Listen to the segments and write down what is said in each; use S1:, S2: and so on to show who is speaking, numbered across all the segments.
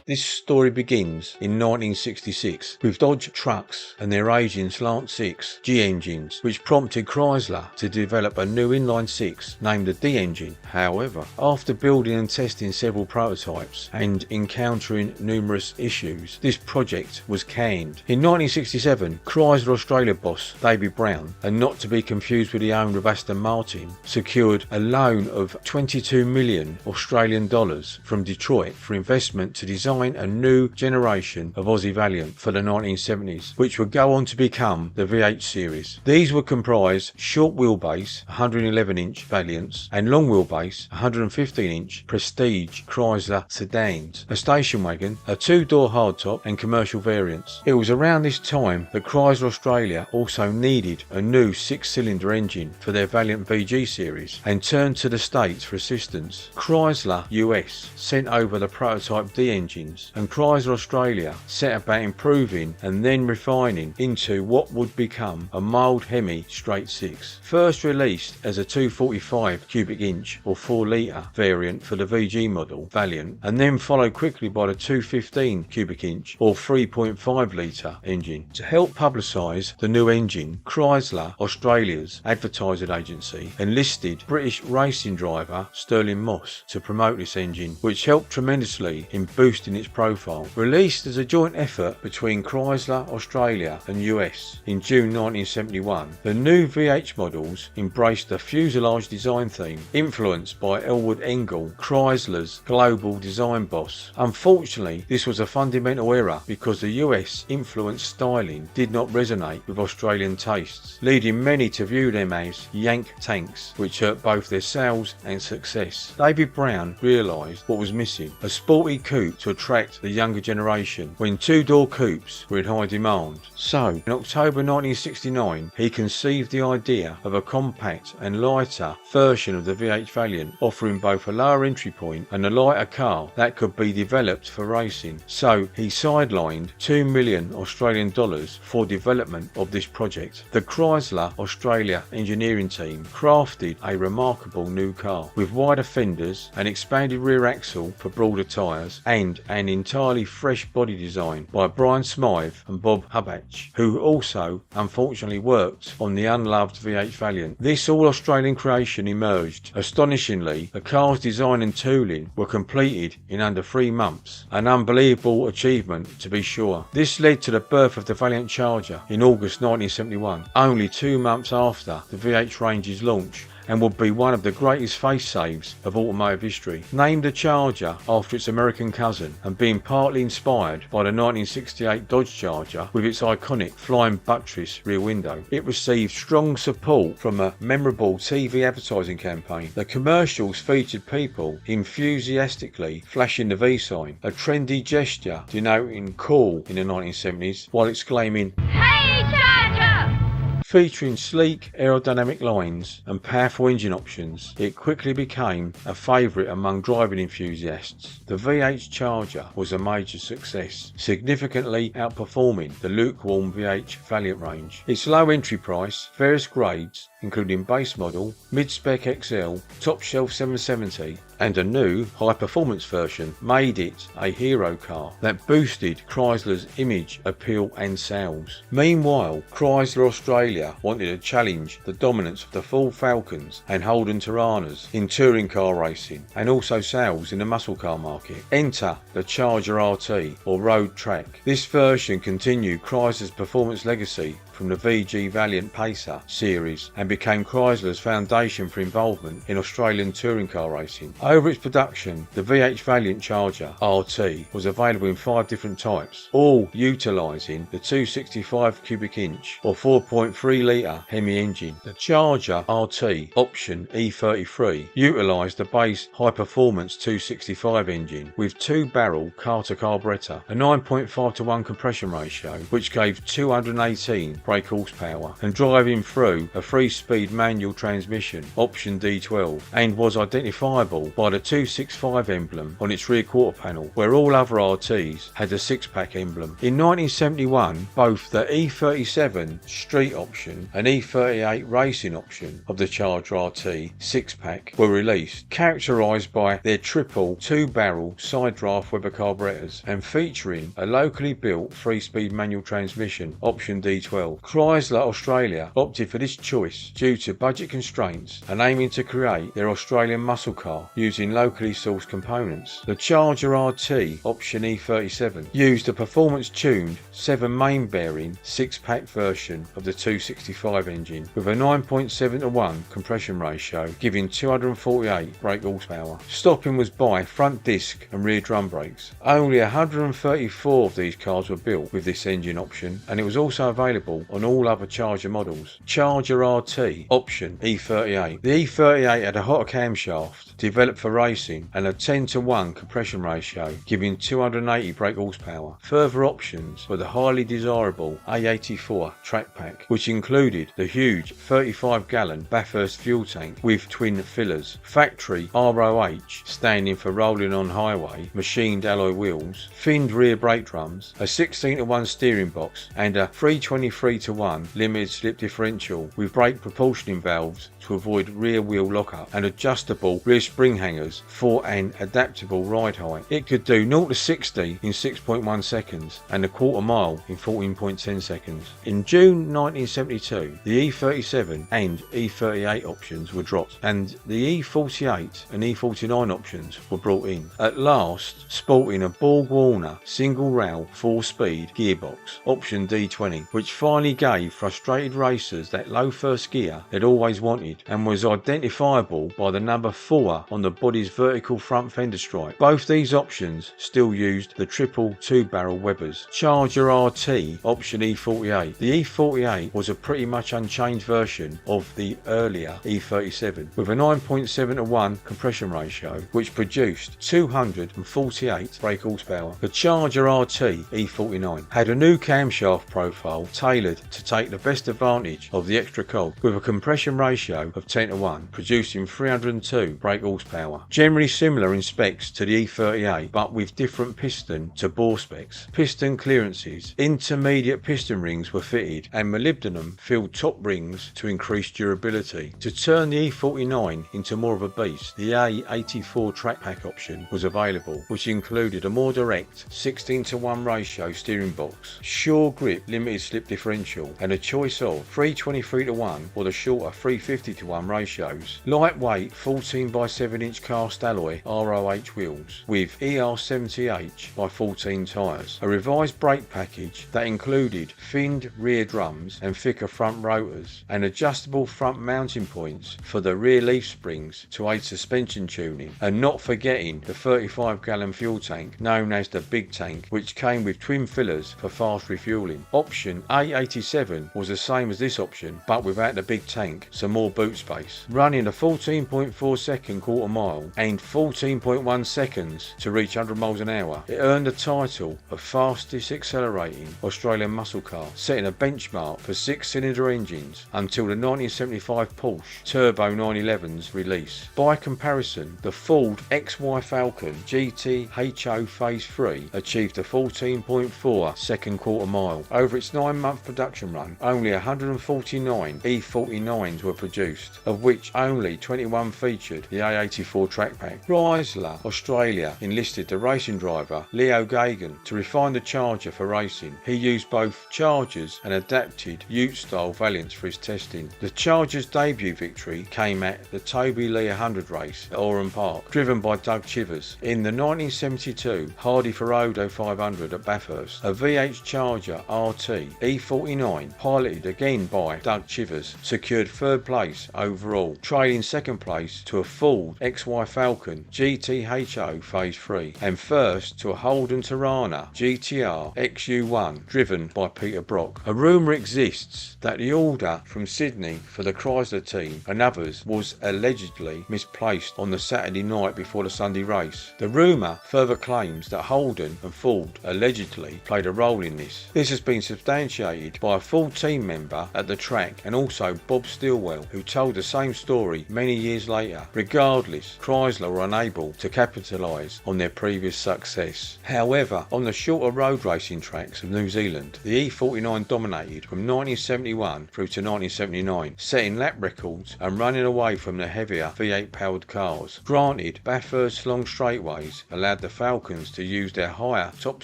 S1: This story begins in 1966 with Dodge trucks and their aging slant 6 G engines, which prompted Chrysler to develop a new inline 6 named the D engine. However, after building and testing several prototypes and encountering numerous issues, this project was canned. In 1967, Chrysler Australia boss David Brown, and not to be confused with the owner of Aston Martin, secured a loan of 22 million Australian dollars from Detroit for investment to design a new generation of Aussie Valiant for the 1970s, which would go on to become the VH series. These would comprise short wheelbase 111-inch Valiants and long wheelbase 115-inch Prestige Chrysler sedans, a station wagon, a two-door hardtop and commercial variants. It was around this time that Chrysler Australia also needed a new 6-cylinder engine for their Valiant VG series and turned to the States for assistance. Chrysler US sent over the prototype D engines, and Chrysler Australia set about improving and then refining into what would become a mild Hemi straight 6. First released as a 245 cubic inch or 4 litre variant for the VG model Valiant, and then followed quickly by the 215 cubic inch or 3.5 litre engine. To help publicise the new engine, Chrysler Australia's advertising agency enlisted British racing driver Stirling Moss to promote this engine, which helped tremendously in boosting its profile. Released as a joint effort between Chrysler Australia and US in June 1971, the new VH models embraced a fuselage design theme influenced by Elwood Engel, Chrysler's global design boss. Unfortunately, this was a fundamental error because the US influenced styling did not resonate with Australian tastes, leading many to view them as Yank tanks, which hurt both their sales and success. David Brown realised what was missing: a sporty coupe to attract the younger generation when two-door coupes were in high demand. So, in October 1969, he conceived the idea of a compact and lighter version of the VH Valiant, offering both a lower entry point and a lighter car that could be developed for racing. So, he sidelined 2 million Australian dollars for development of this project. The Chrysler Australia engineering team crafted a remarkable new car with wider fenders, an expanded rear axle for broader tyres, and an entirely fresh body design by Brian Smythe and Bob Hubach, who also unfortunately worked on the unloved VH Valiant. This all-Australian creation emerged. Astonishingly, the car's design and tooling were completed in under 3 months, an unbelievable achievement to be sure. This led to the birth of the Valiant Charger in August 1971, only 2 months after the VH range's launch, and would be one of the greatest face saves of automotive history. Named the Charger after its American cousin and being partly inspired by the 1968 Dodge Charger with its iconic flying buttress rear window, it received strong support from a memorable TV advertising campaign. The commercials featured people enthusiastically flashing the V sign, a trendy gesture denoting cool in the 1970s, while exclaiming, "Hey Charger!" Featuring sleek aerodynamic lines and powerful engine options, it quickly became a favourite among driving enthusiasts. The VH Charger was a major success, significantly outperforming the lukewarm VH Valiant range. Its low entry price, various grades including base model, mid-spec XL, top shelf 770 and a new high-performance version, made it a hero car that boosted Chrysler's image, appeal and sales. Meanwhile, Chrysler Australia wanted to challenge the dominance of the Ford Falcons and Holden Toranas in touring car racing, and also sales in the muscle car market. Enter the Charger RT, or road track. This version continued Chrysler's performance legacy from the VG Valiant Pacer series and became Chrysler's foundation for involvement in Australian touring car racing. Over its production, the VH Valiant Charger RT was available in 5 different types, all utilising the 265 cubic inch or 4.3 litre Hemi engine. The Charger RT option E33 utilised the base high-performance 265 engine with 2-barrel Carter carburettor, a 9.5:1 compression ratio, which gave 218 brake horsepower and driving through a 3-speed manual transmission, option D12, and was identifiable by the 265 emblem on its rear quarter panel, where all other RTs had the 6-pack emblem. In 1971, both the E37 street option and E48 racing option of the Charger RT 6-pack were released, characterised by their triple 2-barrel side-draught Weber carburettors and featuring a locally built 3-speed manual transmission, option D12. Chrysler Australia opted for this choice due to budget constraints and aiming to create their Australian muscle car using locally sourced components. The Charger RT option E37 used a performance-tuned 7-main bearing 6-pack version of the 265 engine with a 9.7:1 compression ratio, giving 248 brake horsepower. Stopping was by front disc and rear drum brakes. Only 134 of these cars were built with this engine option, and it was also available on all other Charger models. Charger RT option E38. The E38 had a hotter camshaft developed for racing and a 10:1 compression ratio, giving 280 brake horsepower. Further options were the highly desirable A84 track pack, which included the huge 35-gallon Bathurst fuel tank with twin fillers, factory ROH standing for rolling on highway, machined alloy wheels, finned rear brake drums, a 16:1 steering box, and a 323:1 limited slip differential with brake propulsioning valves to avoid rear wheel lockup and adjustable rear spring hangers for an adaptable ride height. It could do 0 to 60 in 6.1 seconds and a quarter mile in 14.10 seconds. In June 1972, the E37 and E38 options were dropped and the E48 and E49 options were brought in, at last sporting a Borg-Warner single rail 4-speed gearbox, option D20, which finally gave frustrated racers that low first gear they'd always wanted and was identifiable by the number 4 on the body's vertical front fender stripe. Both these options still used the triple 2-barrel Webers. Charger RT option E48. The E48 was a pretty much unchanged version of the earlier E37 with a 9.7:1 compression ratio, which produced 248 brake horsepower. The Charger RT E49 had a new camshaft profile tailored to take the best advantage of the extra cog, with a compression ratio of 10:1, producing 302 brake horsepower. Generally similar in specs to the E38, but with different piston to bore specs. Piston clearances. Intermediate piston rings were fitted and molybdenum filled top rings to increase durability. To turn the E49 into more of a beast, the A84 track pack option was available, which included a more direct 16:1 ratio steering box, sure grip limited slip differential, and a choice of 323:1 or the shorter 350:1 ratios. Lightweight 14x7-inch cast alloy ROH wheels with ER70H by 14 tyres. A revised brake package that included finned rear drums and thicker front rotors, and adjustable front mounting points for the rear leaf springs to aid suspension tuning, and not forgetting the 35-gallon fuel tank known as the Big Tank, which came with twin fillers for fast refueling. Option A87 was the same as this option but without the big tank, so more boot space. Running a 14.4 second quarter mile and 14.1 seconds to reach 100 miles an hour, it earned the title of fastest accelerating Australian muscle car, setting a benchmark for 6-cylinder engines until the 1975 Porsche Turbo 911's release. By comparison, the Ford XY Falcon GT-HO Phase 3 achieved a 14.4 second quarter mile. Over its 9-month production run, only 149 E49s were produced, of which only 21 featured the A84 track pack. Chrysler Australia enlisted the racing driver Leo Gagan to refine the Charger for racing. He used both Chargers and adapted Ute-style Valiants for his testing. The Charger's debut victory came at the Toby Lee 100 race at Oran Park, driven by Doug Chivers. In the 1972 Hardy Ferodo 500 at Bathurst, a VH Charger RT E49, piloted again by Doug Chivers, secured 3rd place overall, trailing 2nd place to a Ford XY Falcon GT-HO Phase 3 and 1st to a Holden Torana GTR XU1 driven by Peter Brock. A rumour exists that the order from Sydney for the Chrysler team and others was allegedly misplaced on the Saturday night before the Sunday race. The rumour further claims that Holden and Ford allegedly played a role in this. This has been substantiated made by a full team member at the track and also Bob Stilwell, who told the same story many years later. Regardless, Chrysler were unable to capitalise on their previous success. However, on the shorter road racing tracks of New Zealand, the E49 dominated from 1971 through to 1979, setting lap records and running away from the heavier V8 powered cars. Granted, Bathurst's long straightaways allowed the Falcons to use their higher top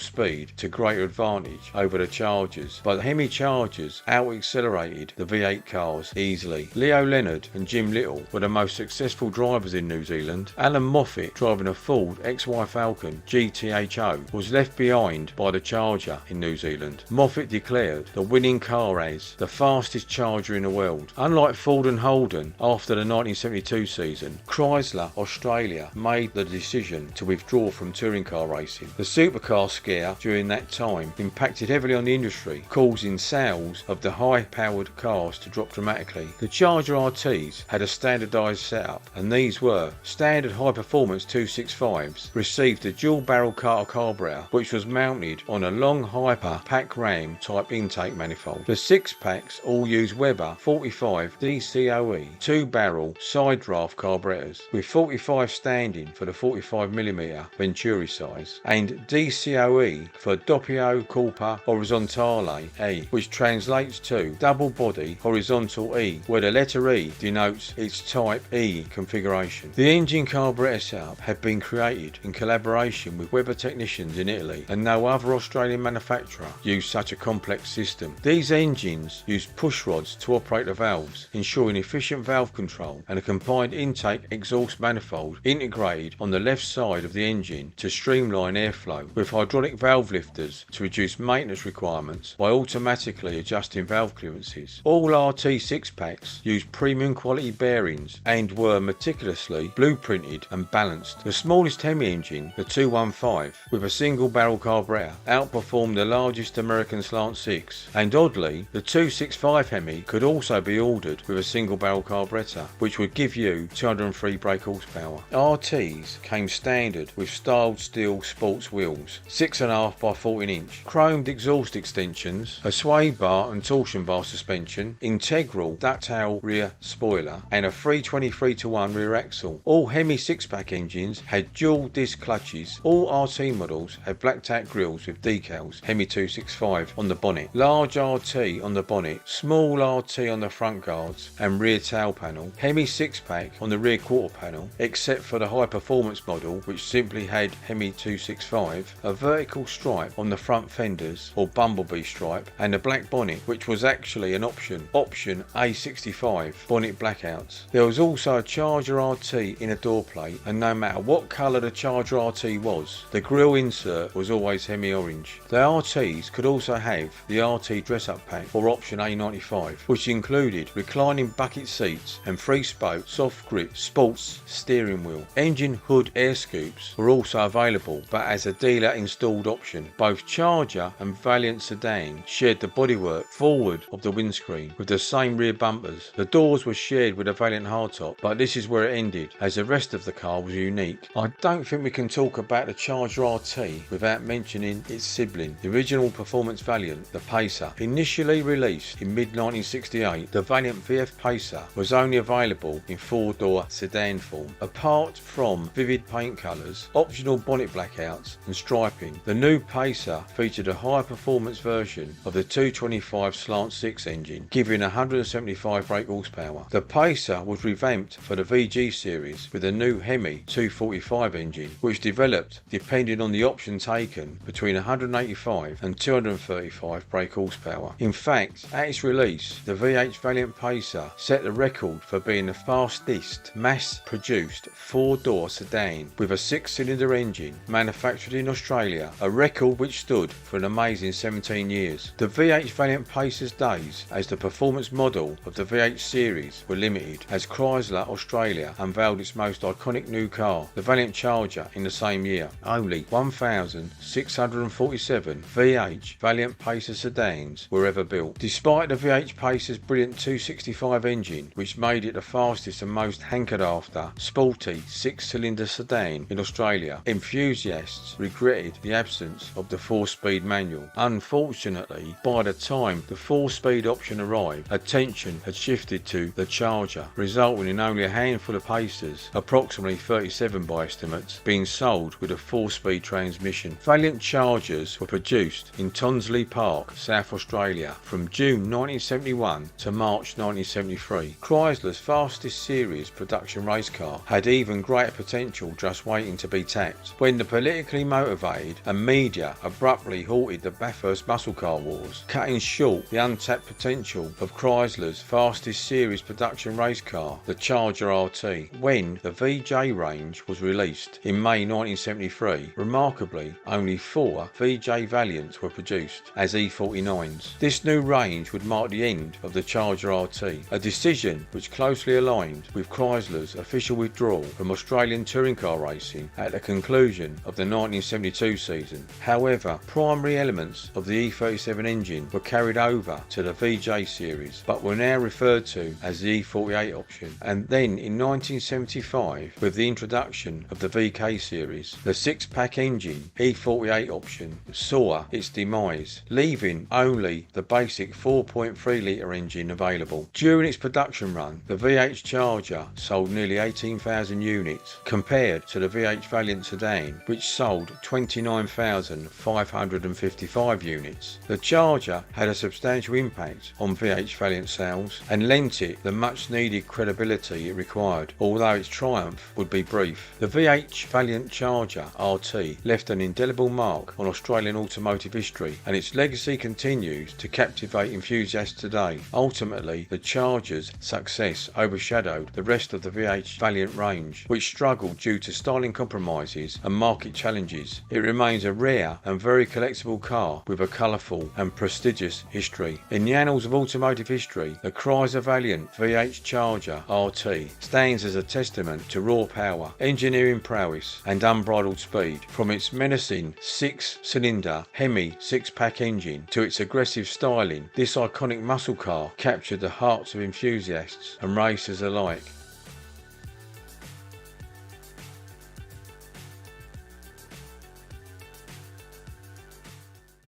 S1: speed to greater advantage over the Chargers, but the Hemi Chargers out-accelerated the V8 cars easily. Leo Leonard and Jim Little were the most successful drivers in New Zealand. Alan Moffat, driving a Ford XY Falcon GTHO, was left behind by the Charger in New Zealand. Moffat declared the winning car as the fastest Charger in the world. Unlike Ford and Holden after the 1972 season, Chrysler Australia made the decision to withdraw from touring car racing. The supercar scare during that time impacted heavily on the industry, causing sales of the high-powered cars to drop dramatically. The Charger RTs had a standardised setup, and these were standard high-performance 265s, received a dual-barrel carburetor, which was mounted on a long hyper pack ram type intake manifold. The six-packs all use Weber 45 DCOE 2-barrel side-draught carburettors, with 45 standing for the 45mm Venturi size, and DCOE for Doppio Corpa Horizontale E, which translates to double body horizontal E, where the letter E denotes its type E configuration. The engine carburetor setup had been created in collaboration with Weber technicians in Italy, and no other Australian manufacturer used such a complex system. These engines used push rods to operate the valves, ensuring efficient valve control, and a combined intake exhaust manifold integrated on the left side of the engine to streamline airflow, with hydraulic valve lifters to reduce maintenance requirements by automatically adjusting valve clearances. All RT 6-packs used premium quality bearings and were meticulously blueprinted and balanced. The smallest Hemi engine, the 215, with a single barrel carburetor, outperformed the largest American slant 6, and oddly, the 265 Hemi could also be ordered with a single barrel carburetor, which would give you 203 brake horsepower. RTs came standard with styled steel sports wheels, 6.5 by 14 inch, chromed exhaust extensions, a sway bar and torsion bar suspension, integral duct-tail rear spoiler, and a 323:1 rear axle. All Hemi 6-pack engines had dual disc clutches. All RT models had black tack grills with decals Hemi 265 on the bonnet, large RT on the bonnet, small RT on the front guards and rear tail panel, Hemi 6-pack on the rear quarter panel, except for the high performance model which simply had Hemi 265, a vertical stripe on the front fenders or bumblebee stripe, and a black bonnet which was actually an option A65 bonnet blackouts. There was also a Charger RT in a door plate, and no matter what colour the Charger RT was, the grille insert was always Hemi orange. The RTs could also have the RT dress-up pack or option A95, which included reclining bucket seats and 3-spoke soft grip sports steering wheel. Engine hood air scoops were also available, but as a dealer installed option. Both Charger and Valiant sedan shared the bodywork forward of the windscreen with the same rear bumpers. The doors were shared with a Valiant hardtop, but this is where it ended, as the rest of the car was unique. I don't think we can talk about the Charger RT without mentioning its sibling, the original performance Valiant, the Pacer. Initially released in mid-1968, the Valiant VF Pacer was only available in 4-door sedan form. Apart from vivid paint colours, optional bonnet blackouts and striping, the new Pacer featured a higher performance version of the 225 slant 6 engine, giving 175 brake horsepower. The Pacer was revamped for the VG series with a new Hemi 245 engine, which developed, depending on the option taken, between 185 and 235 brake horsepower. In fact, at its release, the VH Valiant Pacer set the record for being the fastest mass-produced 4-door sedan with a 6-cylinder engine manufactured in Australia, a record which stood for an amazing 17 years. The VH Valiant Pacer's days as the performance model of the VH series were limited, as Chrysler Australia unveiled its most iconic new car, the Valiant Charger, in the same year. Only 1,647 VH Valiant Pacer sedans were ever built. Despite the VH Pacer's brilliant 265 engine, which made it the fastest and most hankered after sporty 6-cylinder sedan in Australia, enthusiasts regretted the absence of the 4-speed manual. Unfortunately, by by the time the 4-speed option arrived, attention had shifted to the Charger, resulting in only a handful of Pacers, approximately 37 by estimates, being sold with a 4-speed transmission. Valiant Chargers were produced in Tonsley Park, South Australia from June 1971 to March 1973. Chrysler's fastest series production race car had even greater potential just waiting to be tapped, when the politically motivated and media abruptly halted the Bathurst muscle car wars, cutting short the untapped potential of Chrysler's fastest series production race car, the Charger RT. When the VJ range was released in May 1973, remarkably only 4 VJ Valiants were produced as E49s. This new range would mark the end of the Charger RT, a decision which closely aligned with Chrysler's official withdrawal from Australian touring car racing at the conclusion of the 1972 season. However, primary elements of the E37 engine were carried over to the VJ series, but were now referred to as the E48 option. And then in 1975, with the introduction of the VK series, the 6-pack engine E48 option saw its demise, leaving only the basic 4.3 litre engine available. During its production run, the VH Charger sold nearly 18,000 units, compared to the VH Valiant sedan, which sold 29,555 units. The Charger had a substantial impact on VH Valiant sales and lent it the much needed credibility it required, although its triumph would be brief. The VH Valiant Charger RT left an indelible mark on Australian automotive history, and its legacy continues to captivate enthusiasts today. Ultimately, the Charger's success overshadowed the rest of the VH Valiant range, which struggled due to styling compromises and market challenges. It remains a rare and very collectible car with a colourful and prestigious history. In the annals of automotive history, the Chrysler Valiant VH Charger RT stands as a testament to raw power, engineering prowess and unbridled speed. From its menacing 6-cylinder Hemi 6-pack engine to its aggressive styling, this iconic muscle car captured the hearts of enthusiasts and racers alike.